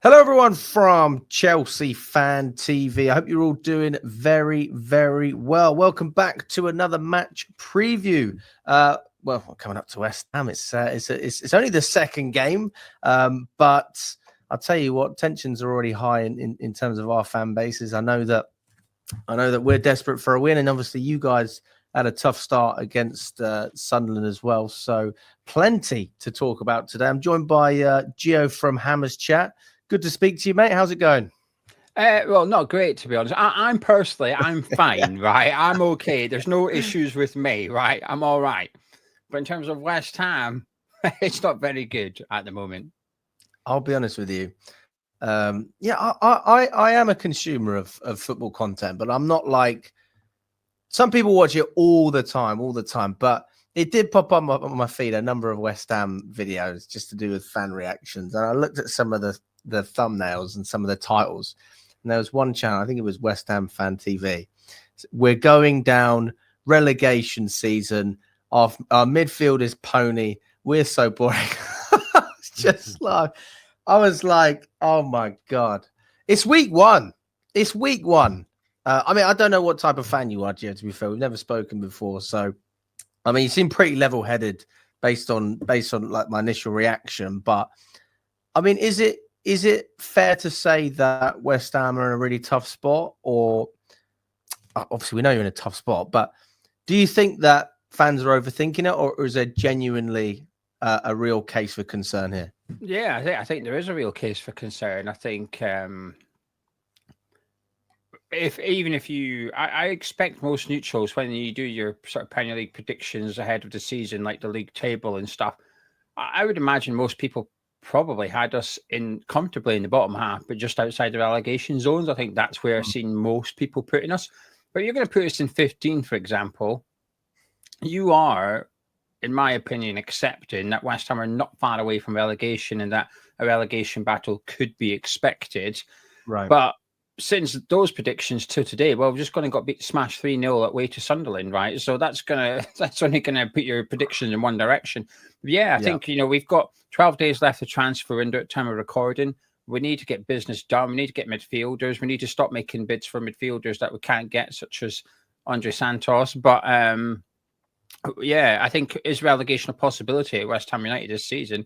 Hello, everyone from Chelsea Fan TV. I hope you're all doing very, very well. Welcome back to another match preview. Coming up to West Ham, it's only the second game, but I'll tell you what, tensions are already high in terms of our fan bases. I know that we're desperate for a win, and obviously you guys had a tough start against Sunderland as well. So plenty to talk about today. I'm joined by Gio from Hammers Chat. Good to speak to you, mate. How's it going? Well, not great, to be honest. I'm fine, right? I'm okay. There's no issues with me, right? I'm all right. But in terms of West Ham, it's not very good at the moment. I'll be honest with you. I am a consumer of football content, but I'm not like some people watch it all the time. But it did pop up on my feed a number of West Ham videos just to do with fan reactions, and I looked at some of the thumbnails and some of the titles, and there was one channel, I think it was West Ham Fan TV. We're going down, relegation season. Our midfield is pony. We're so boring. It's just like, I was like, oh my God. It's week one. I mean, I don't know what type of fan you are, Gio, to be fair. We've never spoken before. So, I mean, you seem pretty level-headed based on like my initial reaction. But, I mean, is it fair to say that West Ham are in a really tough spot? Or, obviously, we know you're in a tough spot. But do you think that fans are overthinking it? Or is there genuinely a real case for concern here? Yeah, I think there is a real case for concern. I think I expect most neutrals, when you do your sort of Premier League predictions ahead of the season, like the league table and stuff, I would imagine most people probably had us comfortably in the bottom half, but just outside the relegation zones. I think that's where I've seen most people putting us. But you're going to put us in 15, for example. You are, in my opinion, accepting that West Ham are not far away from relegation and that a relegation battle could be expected. Right. But since those predictions to today, well, we're just going to got smashed 3-0 away to Sunderland, right? So that's only gonna put your predictions in one direction. I think we've got 12 days left to transfer window at time of recording. We need to get business done. We need to get midfielders. We need to stop making bids for midfielders that we can't get, such as Andre Santos. But I think is relegation a possibility at West Ham United this season?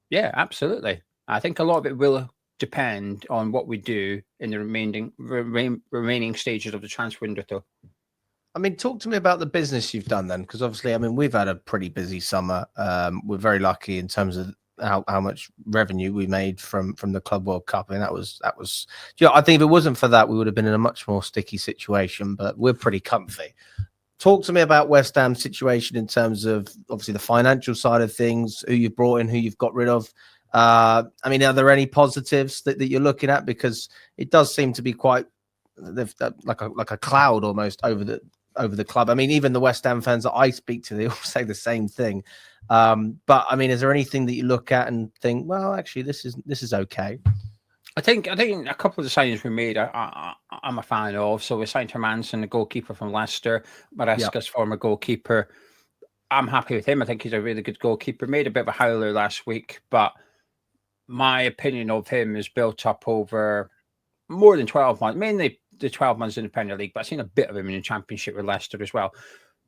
Yeah, absolutely. I think a lot of it will depend on what we do in the remaining stages of the transfer window, though. I mean, talk to me about the business you've done then, because obviously, I mean, we've had a pretty busy summer. We're very lucky in terms of how much revenue we made from the Club World Cup. I mean, that was. I think if it wasn't for that, we would have been in a much more sticky situation. But we're pretty comfy. Talk to me about West Ham's situation in terms of obviously the financial side of things, who you've brought in, who you've got rid of. I mean, are there any positives that you're looking at? Because it does seem to be quite like a cloud almost over the club. I mean, even the West Ham fans that I speak to, they all say the same thing. But I mean, is there anything that you look at and think, well, actually, this is okay? I think a couple of the signings we made, I'm a fan of. So we signed Hermansen, the goalkeeper from Leicester, Maresca's former goalkeeper. I'm happy with him. I think he's a really good goalkeeper. Made a bit of a howler last week, but my opinion of him is built up over more than 12 months, mainly the 12 months in the Premier League, but I've seen a bit of him in the Championship with Leicester as well.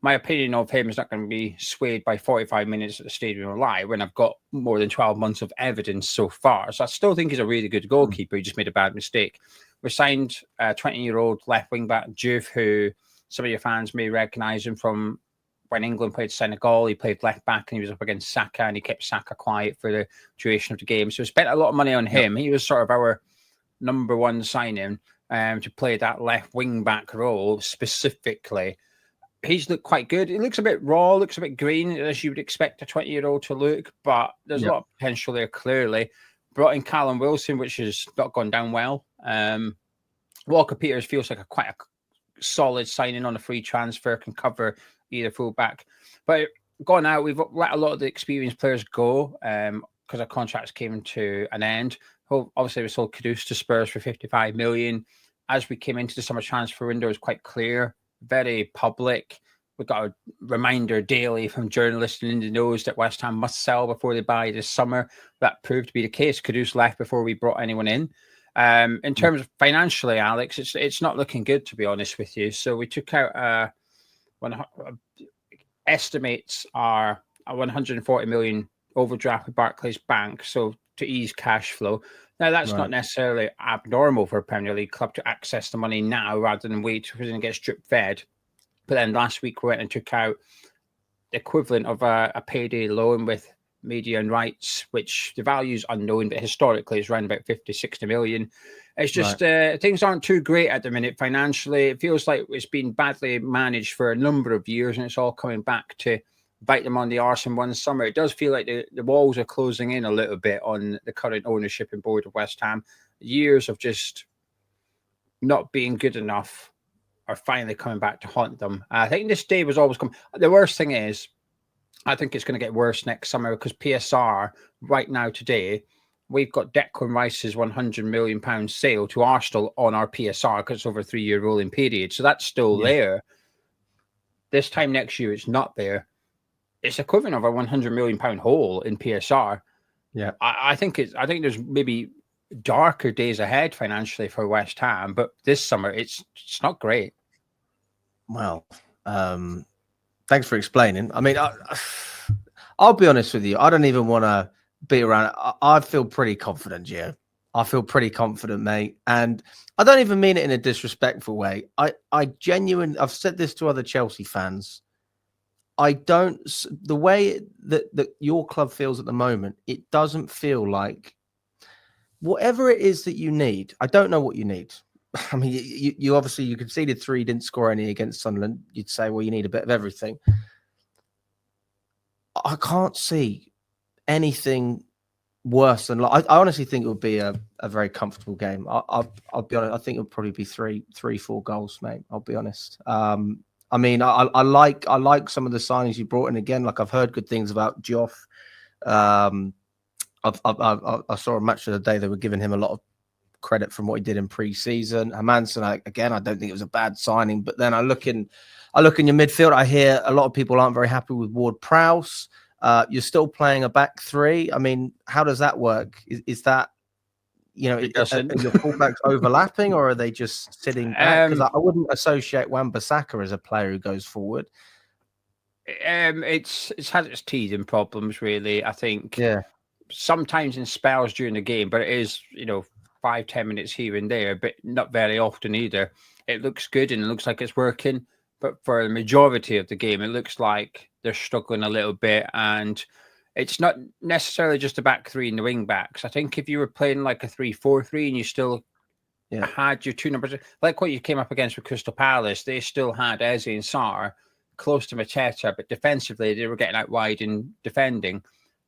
My opinion of him is not going to be swayed by 45 minutes at the Stadium Live when I've got more than 12 months of evidence so far. So I still think he's a really good goalkeeper. He just made a bad mistake. We signed a 20-year-old left wing-back, Juve, who some of your fans may recognise him from when England played Senegal. He played left back and he was up against Saka, and he kept Saka quiet for the duration of the game. So we spent a lot of money on him. He was sort of our number one signing to play that left wing-back role specifically. He's looked quite good. He looks a bit raw, looks a bit green, as you would expect a 20-year-old to look, but there's a lot of potential there, clearly. Brought in Callum Wilson, which has not gone down well. Walker Peters feels like quite a solid signing on a free transfer, can cover either fullback. But gone out, we've let a lot of the experienced players go because our contracts came to an end. Obviously, we sold Kudus to Spurs for 55 million. As we came into the summer transfer window, it was quite clear, very public. We've got a reminder daily from journalists in the knows that West Ham must sell before they buy this summer. That proved to be the case. Kudus left before we brought anyone in. In terms of financially, Alex, it's not looking good, to be honest with you. So we took out estimates are a 140 million overdraft with Barclays Bank, so to ease cash flow. Now, that's not necessarily abnormal for a Premier League club to access the money now rather than wait for it to get strip fed. But then last week we went and took out the equivalent of a payday loan with media and rights, which the value is unknown, but historically is around about 50, 60 million. It's just things aren't too great at the minute financially. It feels like it's been badly managed for a number of years, and it's all coming back to bite them on the arse in one summer. It does feel like the walls are closing in a little bit on the current ownership and board of West Ham. Years of just not being good enough are finally coming back to haunt them. I think this day was always coming. The worst thing is, I think it's going to get worse next summer because PSR right now today, we've got Declan Rice's £100 million sale to Arsenal on our PSR because it's over a 3-year rolling period. So that's still there. This time next year, it's not there. It's equivalent of a £100 million hole in PSR. Yeah, I think there's maybe darker days ahead financially for West Ham, but this summer it's not great. Well, thanks for explaining. I mean, I'll be honest with you. I don't even want to beat around. I feel pretty confident, Gio. I feel pretty confident, mate. And I don't even mean it in a disrespectful way. I genuinely, I've said this to other Chelsea fans. The way that your club feels at the moment, it doesn't feel like whatever it is that you need. I don't know what you need. I mean, you obviously, you conceded 3, didn't score any against Sunderland. You'd say, well, you need a bit of everything. I can't see anything worse than, I honestly think it would be a very comfortable game. I'll be honest. I think it would probably be 3-4 goals, mate. I'll be honest. I mean, I like some of the signings you brought in. Again, like I've heard good things about Geoff. I saw a match of the day. They were giving him a lot of credit from what he did in pre-season. Hermansen, again, I don't think it was a bad signing. But then I look in your midfield. I hear a lot of people aren't very happy with Ward-Prowse. You're still playing a back 3. I mean, how does that work? Is that, are your fullbacks overlapping, or are they just sitting back? Because I wouldn't associate Wan-Bissaka as a player who goes forward. It's had its teething problems, really. I think sometimes in spells during the game, but it is 5-10 minutes here and there, but not very often either. It looks good and it looks like it's working, but for the majority of the game, it looks like they're struggling a little bit. And it's not necessarily just the back 3 and the wing backs. I think if you were playing like a 3-4-3 and you still had your 2 numbers, like what you came up against with Crystal Palace, they still had Eze and Sarr close to Mateta, but defensively they were getting out wide and defending.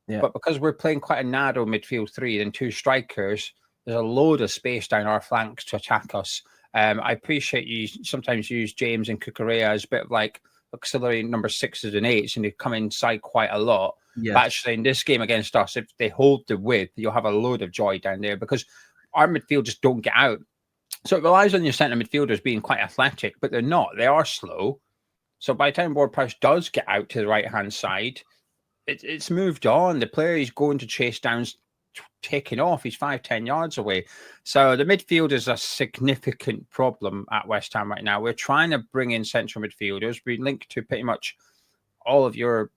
But because we're playing quite a narrow midfield 3 and 2 strikers, there's a load of space down our flanks to attack us. I appreciate you sometimes use James and Cucurella as a bit of like auxiliary number 6s and 8s, and they come inside quite a lot. But actually, in this game against us, if they hold the width, you'll have a load of joy down there because our midfielders don't get out. So it relies on your centre midfielders being quite athletic, but they're not. They are slow. So by the time Ward-Prowse does get out to the right-hand side, it's moved on. The player he's going to chase down's taking off. He's 5-10 yards away. So the midfield is a significant problem at West Ham right now. We're trying to bring in central midfielders. We linked to pretty much all of your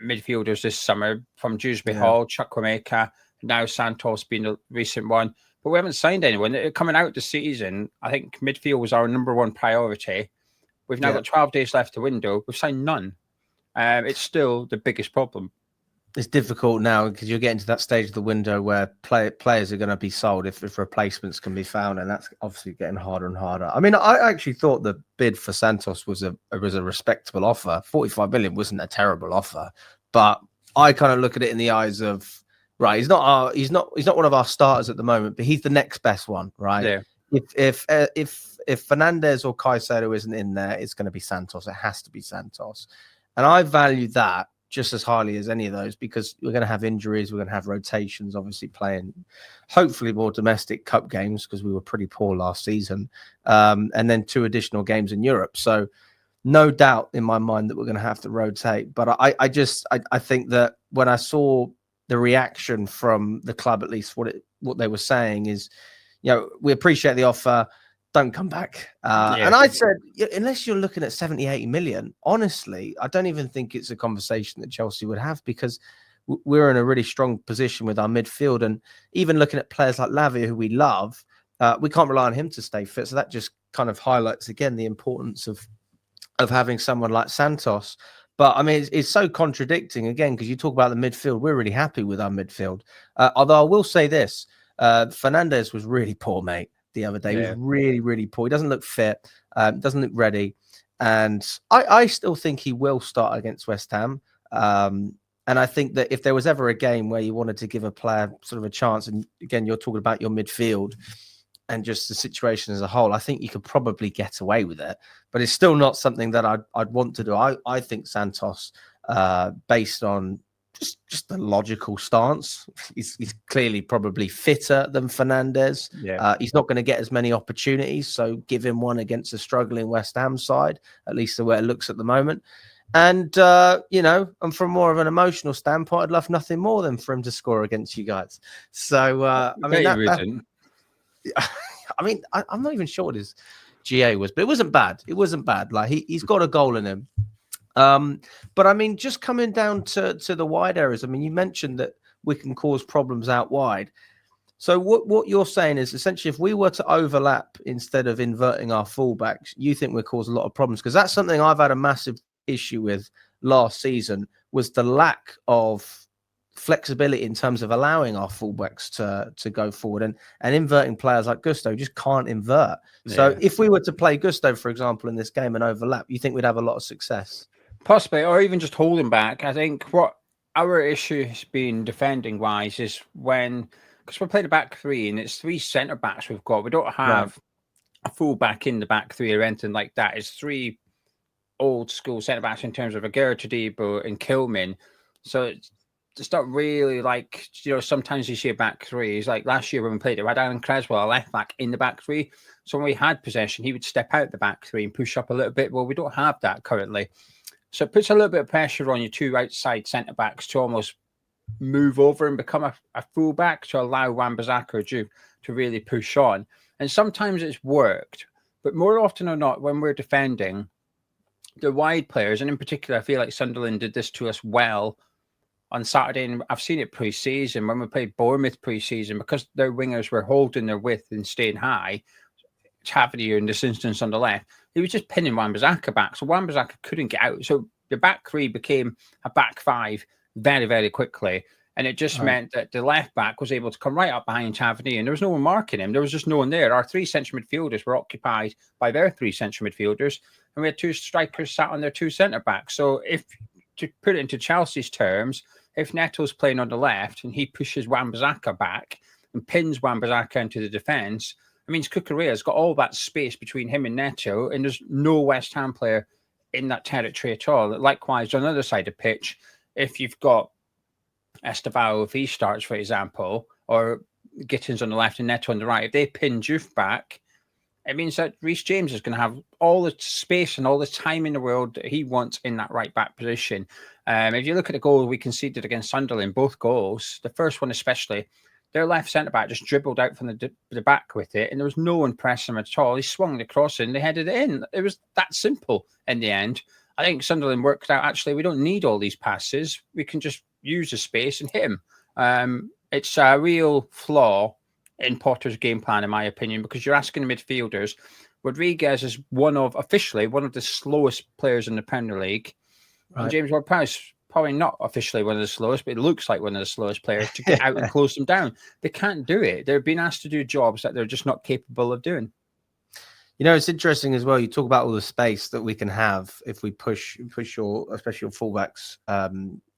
midfielders this summer, from Dewsbury Hall, Chukwuemeka, now Santos being the recent one. But we haven't signed anyone. Coming out the season, I think midfield was our number 1 priority. We've now got 12 days left to window. We've signed none. It's still the biggest problem. It's difficult now because you're getting to that stage of the window where players are going to be sold if replacements can be found, and that's obviously getting harder and harder. I mean, I actually thought the bid for Santos was a respectable offer. 45 million wasn't a terrible offer, but I kind of look at it in the eyes of, right, he's not one of our starters at the moment, but he's the next best one, right? Yeah. If Fernandez or Caicedo isn't in there, it's going to be Santos. It has to be Santos, and I value that just as highly as any of those, because we're going to have injuries, we're going to have rotations, obviously playing hopefully more domestic cup games because we were pretty poor last season, and then 2 additional games in Europe. So no doubt in my mind that we're going to have to rotate. But I think that when I saw the reaction from the club, at least what they were saying is, we appreciate the offer. Don't come back. And I said, unless you're looking at 70, 80 million, honestly, I don't even think it's a conversation that Chelsea would have, because we're in a really strong position with our midfield. And even looking at players like Lavia, who we love, we can't rely on him to stay fit. So that just kind of highlights again the importance of having someone like Santos. But I mean, it's so contradicting again, because you talk about the midfield. We're really happy with our midfield. Although I will say this, Fernandez was really poor, mate, the other day. He was really, really poor. He doesn't look fit, doesn't look ready. And I still think he will start against West Ham. And I think that if there was ever a game where you wanted to give a player sort of a chance, and again, you're talking about your midfield and just the situation as a whole, I think you could probably get away with it. But it's still not something that I'd want to do. I think Santos, based on just the logical stance, he's clearly probably fitter than Fernandez. He's not going to get as many opportunities, so give him one against a struggling West Ham side, at least the way it looks at the moment. And, and from more of an emotional standpoint, I'd love nothing more than for him to score against you guys. So, I'm not even sure what his GA was, but it wasn't bad. It wasn't bad. Like, he's got a goal in him. But I mean, just coming down to the wide areas, I mean, you mentioned that we can cause problems out wide. So what you're saying is essentially, if we were to overlap instead of inverting our fullbacks, you think we'll cause a lot of problems? Because that's something I've had a massive issue with last season, was the lack of flexibility in terms of allowing our fullbacks to go forward, and inverting players like Gusto just can't invert. So if we were to play Gusto, for example, in this game and overlap, you think we'd have a lot of success? Possibly, or even just holding back. I think what our issue has been defending wise is because we played a back three and it's three centre backs we've got. We don't have a full back in the back three or anything like that. It's three old school centre backs in terms of Aguero, Todibo, and Kilman. So it's not really like, sometimes you see a back three. It's like last year when we played it, we had Alan Creswell, a left back, in the back three. So when we had possession, he would step out the back three and push up a little bit. Well, we don't have that currently. So it puts a little bit of pressure on your two outside centre backs to almost move over and become a full back to allow Wan-Bissaka to really push on. And sometimes it's worked, but more often than not, when we're defending, the wide players, and in particular, I feel like Sunderland did this to us well on Saturday, and I've seen it pre-season when we played Bournemouth pre-season, because their wingers were holding their width and staying high. Tavernier in this instance on the left, he was just pinning Wan-Bissaka back, so Wan-Bissaka couldn't get out. So the back three became a back five very, very quickly, and it just meant that the left back was able to come right up behind Tavernier, and there was no one marking him. There was just no one there. Our three central midfielders were occupied by their three central midfielders, and we had two strikers sat on their two centre backs. So if, to put it into Chelsea's terms, if Neto's playing on the left and he pushes Wan-Bissaka back and pins Wan-Bissaka into the defence, it means Cucurella's got all that space between him and Neto, and there's no West Ham player in that territory at all. Likewise, on the other side of the pitch, if you've got Estevao, if he starts, for example, or Gittins on the left and Neto on the right, if they pin Juve back, it means that Reece James is going to have all the space and all the time in the world that he wants in that right back position. If you look at the goal we conceded against Sunderland, both goals, the first one especially, their left centre back just dribbled out from the back with it, and there was no one pressing him at all. He swung the cross in, they headed it in. It was that simple in the end. I think Sunderland worked out, actually, we don't need all these passes. We can just use the space and hit him. It's a real flaw in Potter's game plan, in my opinion, because you're asking the midfielders. Rodriguez is officially one of the slowest players in the Premier League. Right. And James Ward-Prowse, probably not officially one of the slowest, but it looks like one of the slowest players to get out and close them down. They can't do it. They're being asked to do jobs that they're just not capable of doing. It's interesting as well. You talk about all the space that we can have if we push your, especially your fullbacks,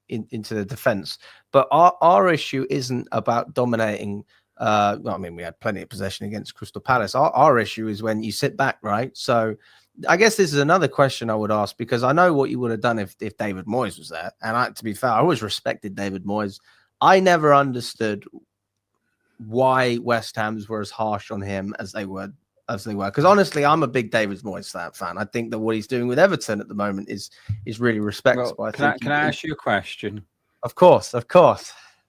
into the defense. But our issue isn't about dominating. We had plenty of possession against Crystal Palace. Our issue is when you sit back, right? So I guess this is another question I would ask, because I know what you would have done if David Moyes was there. And to be fair, I always respected David Moyes. I never understood why West Ham's were as harsh on him as they were as they were. Because honestly, I'm a big David Moyes fan. I think that what he's doing with Everton at the moment is really respectable. Well, can I ask you a question? Of course.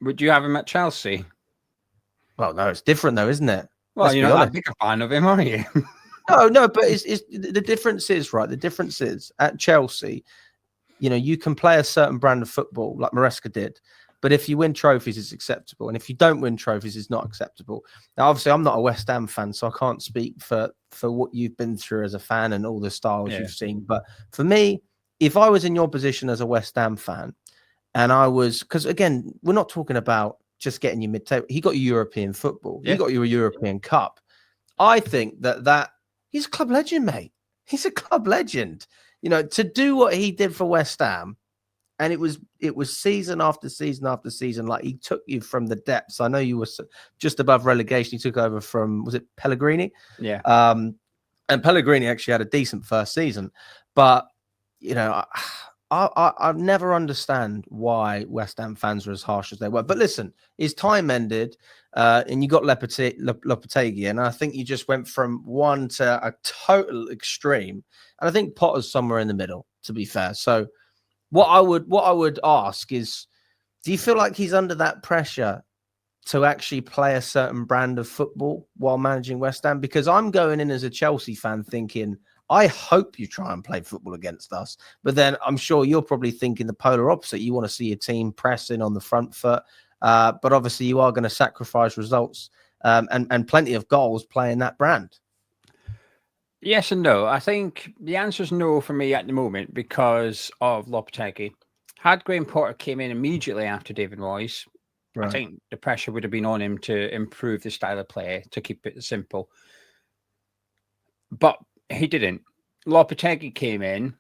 Would you have him at Chelsea? Well, no, it's different though, isn't it? Well, you're not that big a fan of him, are you? No, but it's the difference is, right? The difference is at Chelsea, you can play a certain brand of football like Maresca did, but if you win trophies, it's acceptable. And if you don't win trophies, it's not acceptable. Now, obviously, I'm not a West Ham fan, so I can't speak for what you've been through as a fan and all the styles you've seen. But for me, if I was in your position as a West Ham fan, and I was, because again, we're not talking about just getting you mid-table. He got you European football. Yeah. He got you a European Cup. I think that he's a club legend, mate. He's a club legend. To do what he did for West Ham, and it was season after season after season. Like, he took you from the depths. I know you were just above relegation. He took over from, was it Pellegrini? Yeah. And Pellegrini actually had a decent first season, but I never understand why West Ham fans are as harsh as they were. But listen, his time ended, and you got Lopetegui, and I think you just went from one to a total extreme. And I think Potter's somewhere in the middle, to be fair. So what I would ask is, do you feel like he's under that pressure to actually play a certain brand of football while managing West Ham? Because I'm going in as a Chelsea fan thinking, I hope you try and play football against us. But then I'm sure you're probably thinking the polar opposite. You want to see your team pressing on the front foot. But obviously you are going to sacrifice results and plenty of goals playing that brand. Yes and no. I think the answer is no for me at the moment because of Lopetegui. Had Graham Potter came in immediately after David Moyes, right, I think the pressure would have been on him to improve the style of play, to keep it simple. But he didn't. Lopetegui came in.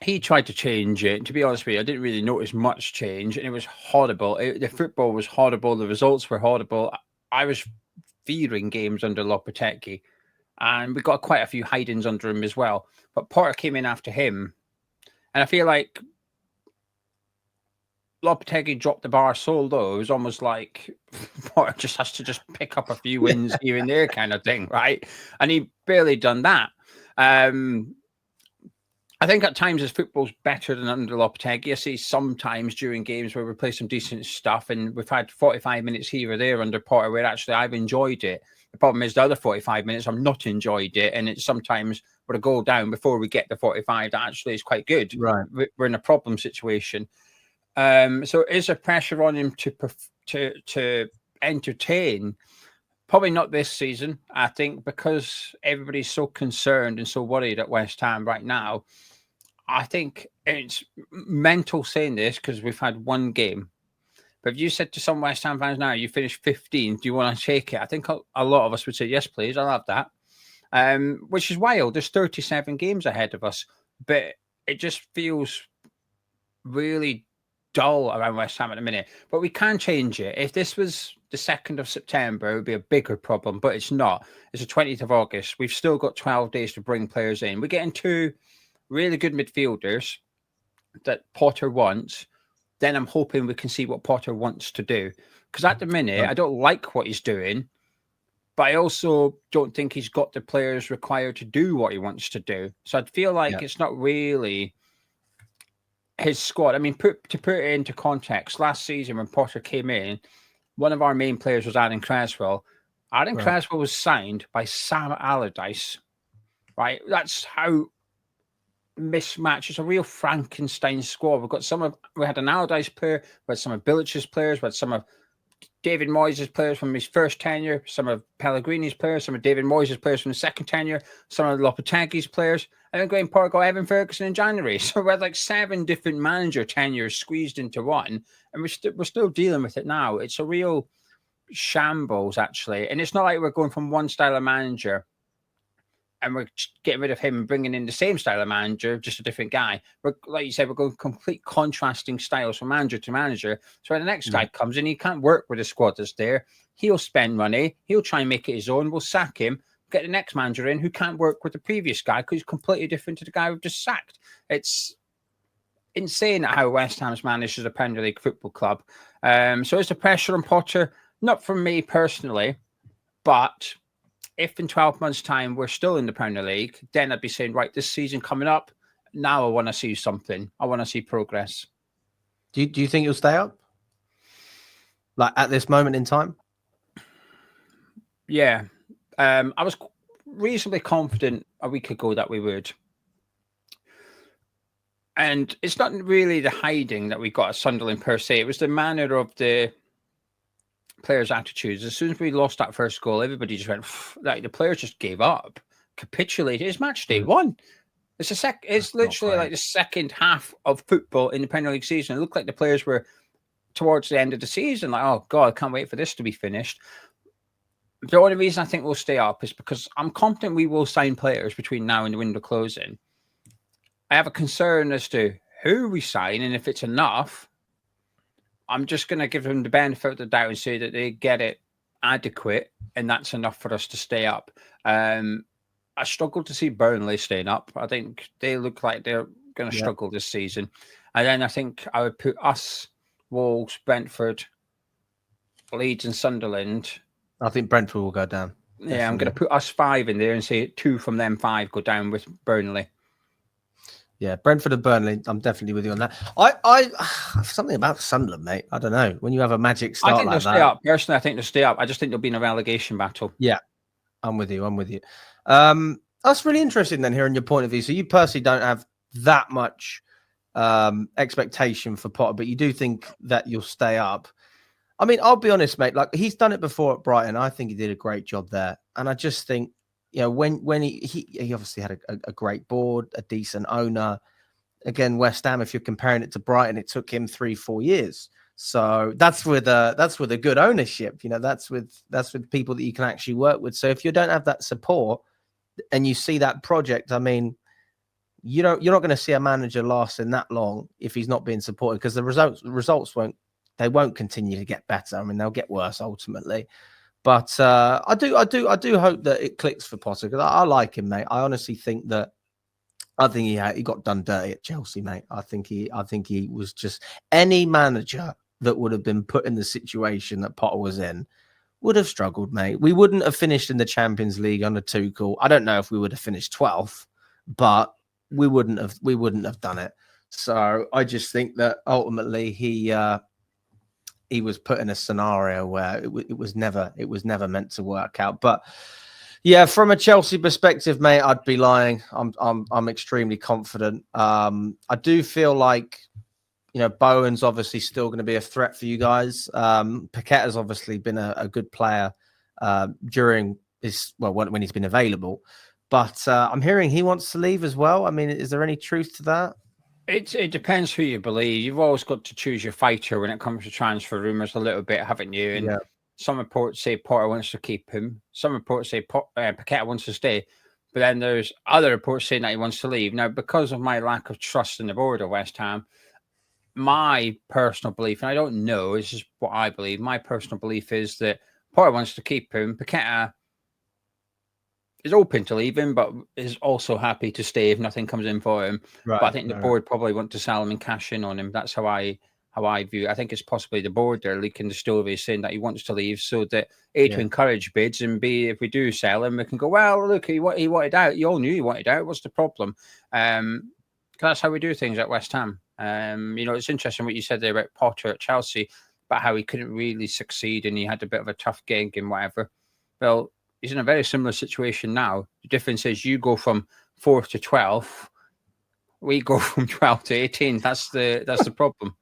He tried to change it. To be honest with you, I didn't really notice much change, and it was horrible. The football was horrible. The results were horrible. I was fearing games under Lopetegui, and we got quite a few hidings under him as well. But Potter came in after him, and I feel like Lopetegui dropped the bar so low, it was almost like Potter just has to just pick up a few wins here and there kind of thing, right? And he barely done that. I think at times his football's better than under Lopetegui. I see sometimes during games where we play some decent stuff and we've had 45 minutes here or there under Potter where actually I've enjoyed it. The problem is the other 45 minutes I've not enjoyed it, and it's sometimes with a goal down before we get the 45 that actually is quite good. Right. We're in a problem situation. So is there pressure on him to entertain? Probably not this season, I think, because everybody's so concerned and so worried at West Ham right now. I think it's mental saying this because we've had one game. But if you said to some West Ham fans now, you finished 15th, do you want to take it? I think a lot of us would say, yes, please, I'll have that. Which is wild. There's 37 games ahead of us. But it just feels really dull around West Ham at the minute. But we can change it. If this was the 2nd of September, it would be a bigger problem, but it's not. It's the 20th of August. We've still got 12 days to bring players in. We're getting 2 really good midfielders that Potter wants. Then I'm hoping we can see what Potter wants to do. Because at the minute, I don't like what he's doing, but I also don't think he's got the players required to do what he wants to do. So I feel like it's not really his squad. I mean, to put it into context, last season when Potter came in, one of our main players was Aaron Cresswell. Aaron Cresswell was signed by Sam Allardyce, right? That's how mismatched. It's a real Frankenstein squad. We had an Allardyce player, we had some of Bilic's players, we had some of David Moyes' players from his first tenure, some of Pellegrini's players, some of David Moyes' players from the second tenure, some of Lopetegui's players, and then Graham Potter got Evan Ferguson in January. So we had like 7 different manager tenures squeezed into one, and we're still dealing with it now. It's a real shambles, actually. And it's not like we're going from one style of manager and we're getting rid of him and bringing in the same style of manager, just a different guy. Like you said, we're going complete contrasting styles from manager to manager. So when the next guy comes in, he can't work with the squad that's there. He'll spend money. He'll try and make it his own. We'll sack him. Get the next manager in who can't work with the previous guy because he's completely different to the guy we've just sacked. It's insane how West Ham's managed as a Premier League football club. So is the pressure on Potter? Not from me personally, but if in 12 months' time we're still in the Premier League, then I'd be saying, right, this season coming up, now I want to see something. I want to see progress. Do you think you'll stay up? Like at this moment in time? Yeah. I was reasonably confident a week ago that we would. And it's not really the hiding that we got at Sunderland per se. It was the manner of the players' attitudes. As soon as we lost that first goal, everybody just went, like the players just gave up, capitulated. It's match day one. It's literally like the second half of football in the Premier League season. It looked like the players were towards the end of the season, like, oh God, I can't wait for this to be finished. The only reason I think we'll stay up is because I'm confident we will sign players between now and the window closing. I have a concern as to who we sign, and if it's enough, I'm just going to give them the benefit of the doubt and say that they get it adequate, and that's enough for us to stay up. I struggle to see Burnley staying up. I think they look like they're going to struggle this season. And then I think I would put us, Wolves, Brentford, Leeds and Sunderland. I think Brentford will go down. Definitely. Yeah, I'm going to put us 5 in there and say 2 from them 5 go down with Burnley. Yeah, Brentford and Burnley. I'm definitely with you on that. I something about Sunderland, mate. I don't know. When you have a magic start I think like they'll stay up. Personally, I think they'll stay up. I just think there'll be a relegation battle. Yeah, I'm with you. That's really interesting then, hearing your point of view. So you personally don't have that much expectation for Potter, but you do think that you'll stay up. I mean, I'll be honest, mate. Like, he's done it before at Brighton. I think he did a great job there, and I just think, you know, when he obviously had a great board, a decent owner. Again, West Ham, if you're comparing it to Brighton, it took him 3-4 years. So that's with a good ownership. You know, that's with people that you can actually work with. So if you don't have that support and you see that project, I mean, you're not going to see a manager last in that long if he's not being supported, because the results won't continue to get better. I mean, they'll get worse ultimately. But I do hope that it clicks for Potter, because I like him, mate. I honestly think that he got done dirty at Chelsea, mate. I think he was just, any manager that would have been put in the situation that Potter was in would have struggled, mate. We wouldn't have finished in the Champions League under Tuchel. I don't know if we would have finished 12th, but we wouldn't have done it. So I just think that ultimately he was put in a scenario where it was never meant to work out. But yeah, from a Chelsea perspective, mate, I'd be lying. I'm extremely confident. I do feel like, you know, Bowen's obviously still going to be a threat for you guys. Paquette has obviously been a good player during when he's been available. But I'm hearing he wants to leave as well. I mean, is there any truth to that? It depends who you believe. You've always got to choose your fighter when it comes to transfer rumours a little bit, haven't you? And some reports say Potter wants to keep him. Some reports say Paquette wants to stay. But then there's other reports saying that he wants to leave. Now, because of my lack of trust in the board of West Ham, my personal belief, and I don't know, this is what I believe, my personal belief is that Potter wants to keep him. Paquette is open to leaving, but is also happy to stay if nothing comes in for him. Right, but I think the board probably want to sell him and cash in on him. That's how I view it. I think it's possibly the board they're leaking the story, saying that he wants to leave, so that to encourage bids, and B, if we do sell him, we can go, well, look, he wanted out. You all knew he wanted out. What's the problem? That's how we do things at West Ham. You know, it's interesting what you said there about Potter at Chelsea, about how he couldn't really succeed and he had a bit of a tough gig and whatever. Well, he's in a very similar situation now. The difference is you go from 4th to 12th. We go from 12 to 18. That's the problem.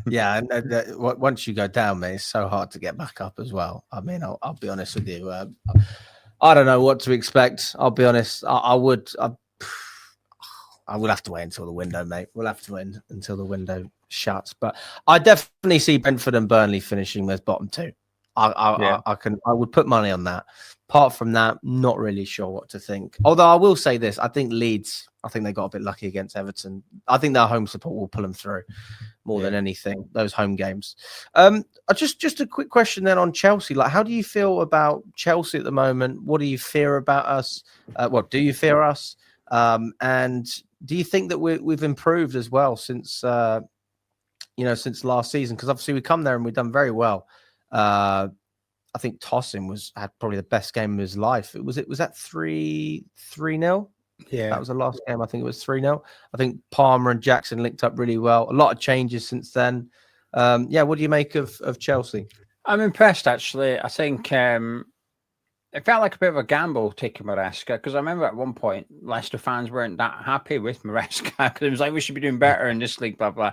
Yeah, and once you go down, mate, it's so hard to get back up as well. I mean, I'll be honest with you. I don't know what to expect. I'll be honest. I would have to wait until the window, mate. We'll have to wait until the window shuts. But I definitely see Brentford and Burnley finishing as bottom 2. I would put money on that. Apart from that, not really sure what to think. Although I will say this, I think Leeds, they got a bit lucky against Everton. I think their home support will pull them through more than anything, those home games. Just a quick question then on Chelsea. Like, how do you feel about Chelsea at the moment? What do you fear about us? What do you fear us? And do you think that we've improved as well since since last season? Because obviously we come there and we've done very well. I think Tosin had probably the best game of his life. Was that 3-0? Yeah, that was the last game. I think it was 3-0. I think Palmer and Jackson linked up really well. A lot of changes since then. What do you make of Chelsea? I'm impressed, actually. I think it felt like a bit of a gamble taking Maresca, because I remember at one point Leicester fans weren't that happy with Maresca, because it was like, we should be doing better in this league, blah blah.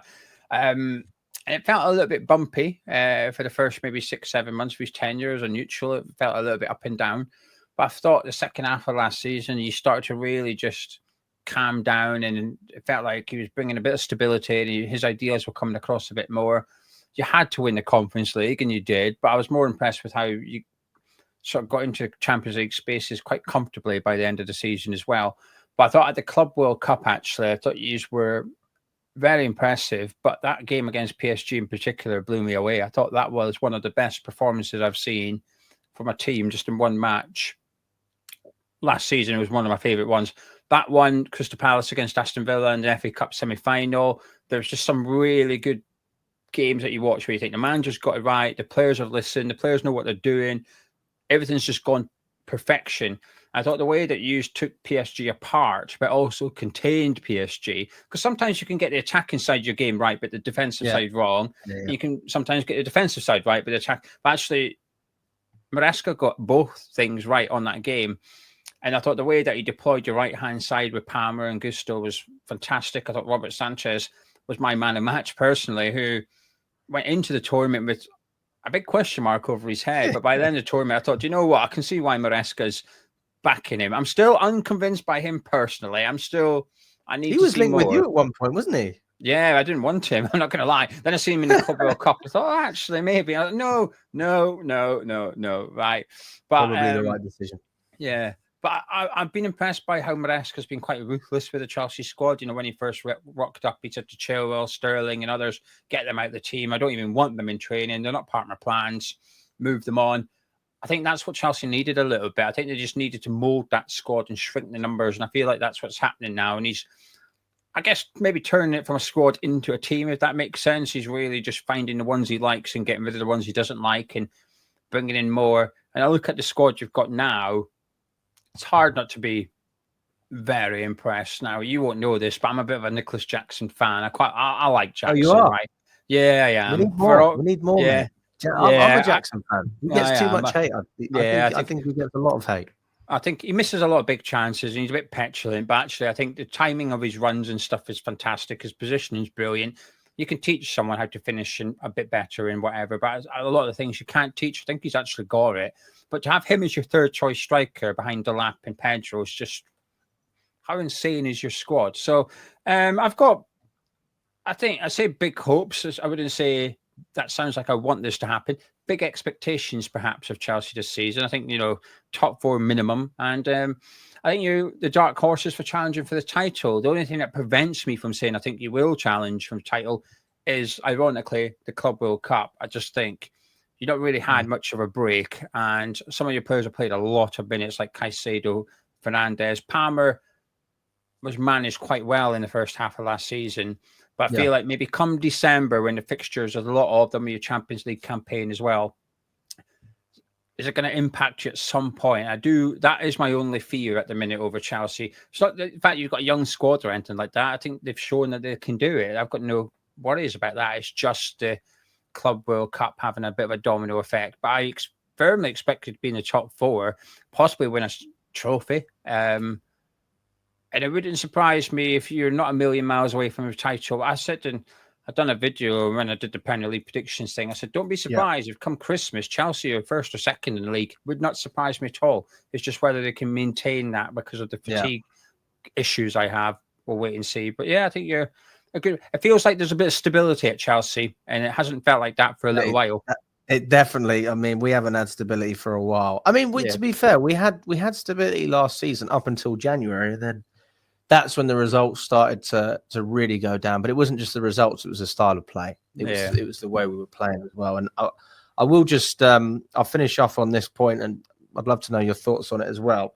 And it felt a little bit bumpy for the first maybe 6-7 months of his tenure as a neutral. It felt a little bit up and down, but I thought the second half of last season he started to really just calm down, and it felt like he was bringing a bit of stability, and his ideas were coming across a bit more. You had to win the Conference League, and you did, but I was more impressed with how you sort of got into Champions League spaces quite comfortably by the end of the season as well. But I thought at the Club World Cup, actually, I thought you were very impressive. But that game against PSG in particular blew me away. I thought that was one of the best performances I've seen from a team just in one match. Last season, it was one of my favourite ones. That one, Crystal Palace against Aston Villa in the FA Cup semi-final, there's just some really good games that you watch where you think the manager's got it right, the players have listened, the players know what they're doing. Everything's just gone perfection. I thought the way that you took PSG apart, but also contained PSG, because sometimes you can get the attacking side of your game right, but the defensive side wrong. Yeah. You can sometimes get the defensive side right, but the attack. But actually, Maresca got both things right on that game. And I thought the way that he deployed your right-hand side with Palmer and Gusto was fantastic. I thought Robert Sanchez was my man of match personally, who went into the tournament with a big question mark over his head. But by the end of the tournament, I thought, do you know what? I can see why Maresca's backing him. I'm still unconvinced by him personally. He was linked with you at one point, wasn't he? Yeah, I didn't want him. I'm not going to lie. Then I see him in the Club World Cup. I thought, actually, maybe. I no. Right. But, probably the right decision. Yeah. But I've been impressed by how Maresca's been quite ruthless with the Chelsea squad. You know, when he first rocked up, he said to Chilwell, Sterling and others, get them out of the team. I don't even want them in training. They're not part of my plans. Move them on. I think that's what Chelsea needed a little bit. I think they just needed to mould that squad and shrink the numbers. And I feel like that's what's happening now. And he's, I guess, maybe turning it from a squad into a team, if that makes sense. He's really just finding the ones he likes and getting rid of the ones he doesn't like and bringing in more. And I look at the squad you've got now, it's hard not to be very impressed. Now, you won't know this, but I'm a bit of a Nicholas Jackson fan. I like Jackson. Oh, you are? Right? Yeah, I am. We need more. Yeah. I'm a Jackson fan. He gets too much hate. I think he gets a lot of hate. I think he misses a lot of big chances and he's a bit petulant, but actually I think the timing of his runs and stuff is fantastic. His positioning is brilliant. You can teach someone how to finish a bit better and whatever, but a lot of the things you can't teach, I think he's actually got it. But to have him as your third choice striker behind Delap and Pedro is just, how insane is your squad? So I say big hopes. I wouldn't say that sounds like I want this to happen. Big expectations perhaps of Chelsea this season. I think, top 4 minimum. And I think the dark horses for challenging for the title. The only thing that prevents me from saying I think you will challenge from the title is, ironically, the Club World Cup. I just think you don't really had much of a break, and some of your players have played a lot of minutes, like Caicedo, Fernandes. Palmer was managed quite well in the first half of last season, but I feel like maybe come December, when the fixtures, there's a lot of them, your Champions League campaign as well, is it going to impact you at some point? That is my only fear at the minute over Chelsea. It's not the fact you've got a young squad or anything like that. I think they've shown that they can do it. I've got no worries about that. It's just the Club World Cup having a bit of a domino effect. But I firmly expect it to be in the top 4, possibly win a trophy. And it wouldn't surprise me if you're not a million miles away from a title. I said, and I've done a video when I did the Premier League predictions thing. I said, don't be surprised if come Christmas, Chelsea are first or second in the league. Would not surprise me at all. It's just whether they can maintain that because of the fatigue issues I have. We'll wait and see. But yeah, I think you're a good. It feels like there's a bit of stability at Chelsea, and it hasn't felt like that for a little while. It definitely. I mean, we haven't had stability for a while. I mean, to be fair, we had stability last season up until January, and then that's when the results started to really go down. But it wasn't just the results; it was the style of play. It was the way we were playing as well. And I will just I'll finish off on this point, and I'd love to know your thoughts on it as well.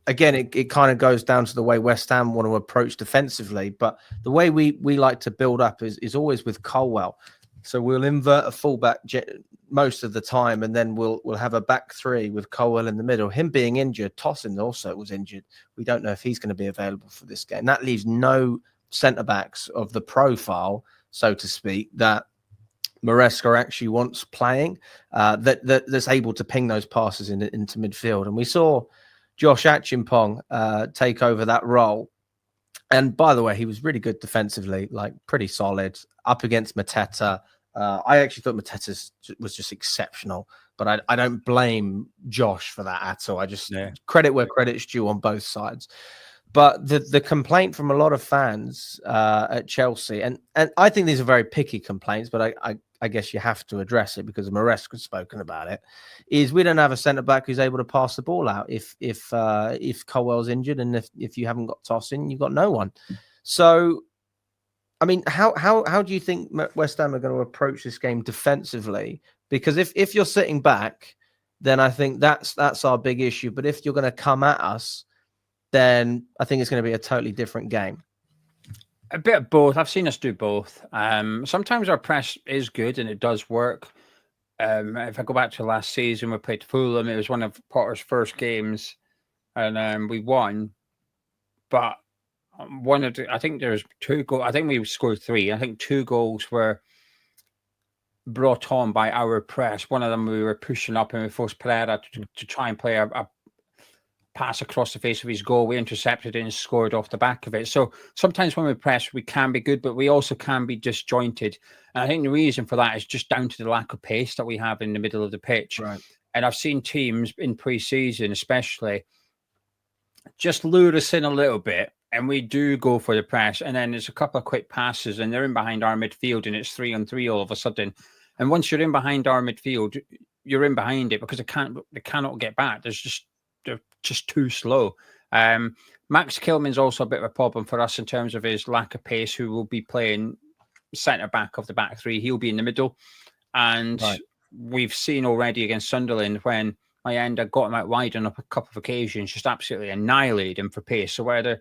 Again, it kind of goes down to the way West Ham want to approach defensively, but the way we like to build up is always with Colwell. So we'll invert a fullback most of the time, and then we'll have a back three with Colwell in the middle. Him being injured, Tosin also was injured. We don't know if he's going to be available for this game. That leaves no centre backs of the profile, so to speak, that Maresca actually wants playing, that's able to ping those passes into midfield. And we saw Josh Achimpong take over that role. And by the way, he was really good defensively, like pretty solid up against Mateta. I actually thought Mateta was just exceptional, but I don't blame Josh for that at all. I just credit where credit's due on both sides. But the complaint from a lot of fans at Chelsea, and I think these are very picky complaints, but I guess you have to address it because Maresca's spoken about it, is we don't have a centre-back who's able to pass the ball out if Colwell's injured, and if you haven't got Tosin, you've got no one. So, I mean, how do you think West Ham are going to approach this game defensively? Because if you're sitting back, then I think that's our big issue. But if you're going to come at us, then I think it's going to be a totally different game. A bit of both. I've seen us do both. Sometimes our press is good and it does work. If I go back to last season, we played Fulham. It was one of Potter's first games, and we won. But I think there's 2 goals. I think we scored 3. I think 2 goals were brought on by our press. One of them we were pushing up and we forced Pereira to try and play a pass across the face of his goal. We intercepted it and scored off the back of it. So sometimes when we press, we can be good, but we also can be disjointed. And I think the reason for that is just down to the lack of pace that we have in the middle of the pitch. Right. And I've seen teams in pre-season, especially, just lure us in a little bit, and we do go for the press. And then there's a couple of quick passes, and they're in behind our midfield, and it's 3-on-3 all of a sudden. And once you're in behind our midfield, you're in behind it because they cannot get back. They're just too slow. Max Kilman's also a bit of a problem for us in terms of his lack of pace, who will be playing centre back of the back three. He'll be in the middle. And we've seen already against Sunderland when Mayenda got him out wide on a couple of occasions, just absolutely annihilated him for pace. So I'm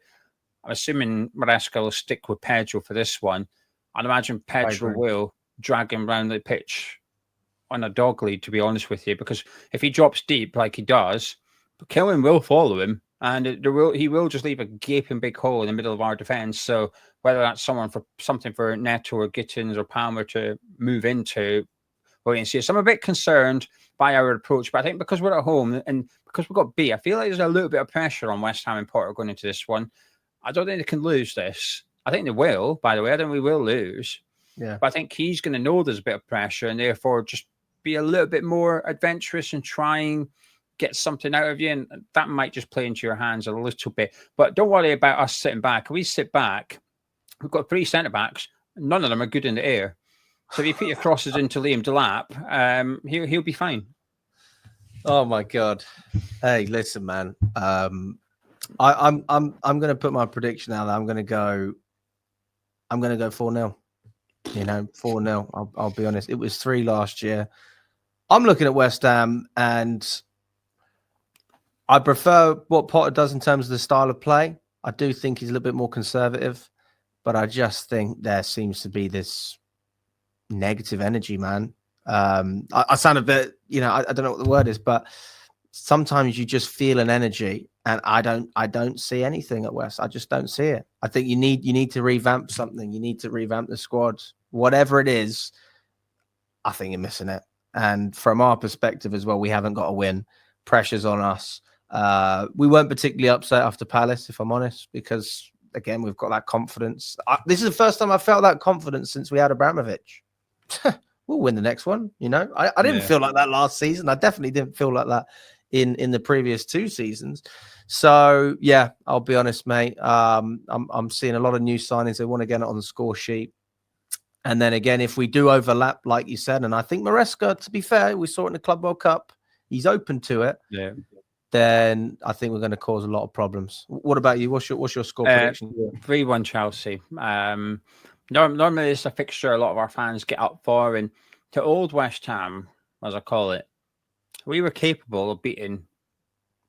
assuming Maresca will stick with Pedro for this one. I'd imagine Pedro will drag him around the pitch on a dog lead, to be honest with you, because if he drops deep like he does, Kilman will follow him, and he will just leave a gaping big hole in the middle of our defence. So whether that's something for Neto or Gittins or Palmer to move into, we'll wait and see. So I'm a bit concerned by our approach, but I think because we're at home and because we've got B, I feel like there's a little bit of pressure on West Ham and Potter going into this one. I don't think they can lose this. I think they will, by the way. I think we will lose. Yeah. But I think he's going to know there's a bit of pressure and therefore just be a little bit more adventurous and trying get something out of you, and that might just play into your hands a little bit. But don't worry about us sitting back. If we sit back, we've got 3 centre-backs. None of them are good in the air. So if you put your crosses into Liam Delap, he'll be fine. Oh my God! Hey, listen, man. I'm going to put my prediction out there. I'm going to go 4-0. 4-0. I'll be honest. It was 3 last year. I'm looking at West Ham, and I prefer what Potter does in terms of the style of play. I do think he's a little bit more conservative, but I just think there seems to be this negative energy, man. I sound a bit, I don't know what the word is, but sometimes you just feel an energy, and I don't see anything at West. I just don't see it. I think you need to revamp something. You need to revamp the squad, whatever it is. I think you're missing it. And from our perspective as well, we haven't got a win. Pressure's on us. We weren't particularly upset after Palace, if I'm honest, because again, we've got that confidence. This is the first time I felt that confidence since we had Abramovich. We'll win the next one. I didn't feel like that last season. I definitely didn't feel like that in the previous 2 seasons. So yeah, I'll be honest, mate. I'm seeing a lot of new signings. They want to get it on the score sheet. And then again, if we do overlap, like you said, and I think Maresca, to be fair, we saw it in the Club World Cup. He's open to it. Yeah. Then I think we're going to cause a lot of problems. What about you? What's your score prediction? 3-1 Chelsea. Normally it's a fixture a lot of our fans get up for, and to old West Ham, as I call it, we were capable of beating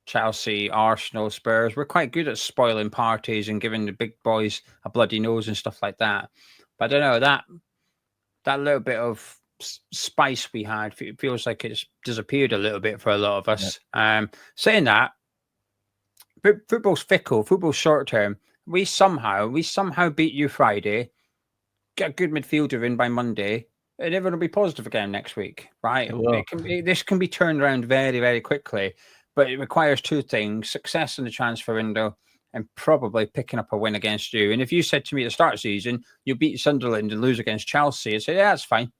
Chelsea, Arsenal, Spurs. We're quite good at spoiling parties and giving the big boys a bloody nose and stuff like that. But I don't know, that little bit of spice we had, it feels like it's disappeared a little bit for a lot of us. Saying that, football's fickle, football's short term. We somehow beat you Friday, get a good midfielder in by Monday, and everyone will be positive again next week, right? This can be turned around very, very quickly, but it requires two things: success in the transfer window and probably picking up a win against you. And if you said to me at the start of the season, you beat Sunderland and lose against Chelsea, I'd say, yeah, that's fine.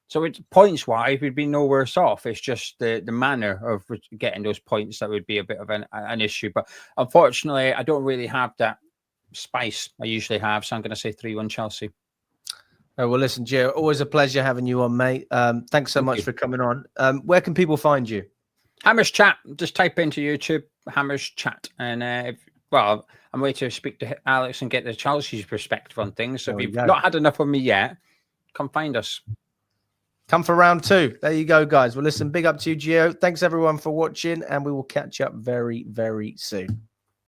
So it's points-wise, we'd be no worse off. It's just the manner of getting those points that would be a bit of an issue. But unfortunately, I don't really have that spice I usually have. So I'm going to say 3-1 Chelsea. Oh, well, listen, Gio, always a pleasure having you on, mate. Thanks so much for coming on. Where can people find you? Hammers Chat. Just type into YouTube, Hammers Chat. And I'm waiting to speak to Alex and get the Chelsea's perspective on things. So if you've not had enough of me yet, come find us. Come for round 2. There you go, guys. Well, listen, big up to you, Gio. Thanks, everyone, for watching, and we will catch up very, very soon.